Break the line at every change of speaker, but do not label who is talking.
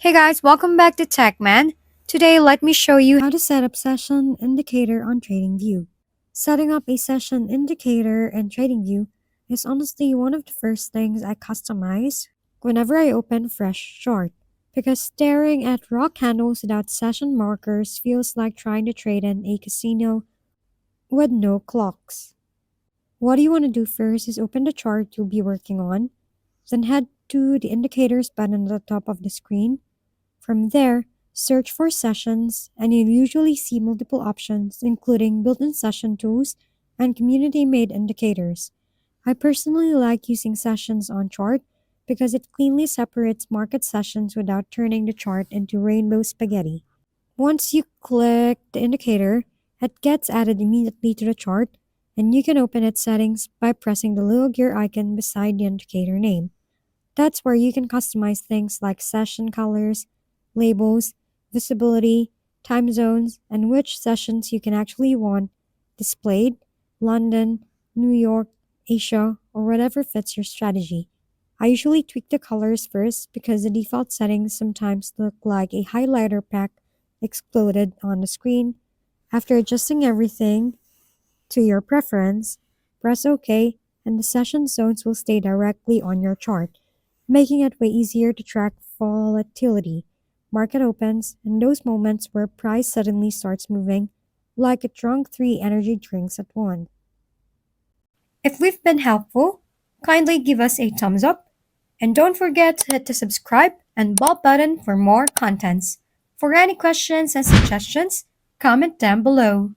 Hey guys, welcome back to TechMan. Today, let me show you how to set up session indicator on TradingView. Setting up a session indicator in TradingView is honestly one of the first things I customize whenever I open fresh chart, because staring at raw candles without session markers feels like trying to trade in a casino with no clocks. What you want to do first is open the chart you'll be working on, then head to the indicators button at the top of the screen. From there, search for sessions, and you'll usually see multiple options, including built-in session tools and community-made indicators. I personally like using sessions on chart because it cleanly separates market sessions without turning the chart into rainbow spaghetti. Once you click the indicator, it gets added immediately to the chart, and you can open its settings by pressing the little gear icon beside the indicator name. That's where you can customize things like session colors, labels, visibility, time zones, and which sessions you can actually want displayed: London, New York, Asia, or whatever fits your strategy. I usually tweak the colors first because the default settings sometimes look like a highlighter pack exploded on the screen. After adjusting everything to your preference, press OK, and the session zones will stay directly on your chart, making it way easier to track volatility, market opens, and those moments where price suddenly starts moving, like it drunk three energy drinks at once. If we've been helpful, kindly give us a thumbs up, and don't forget to hit the subscribe and bell button for more contents. For any questions and suggestions, comment down below.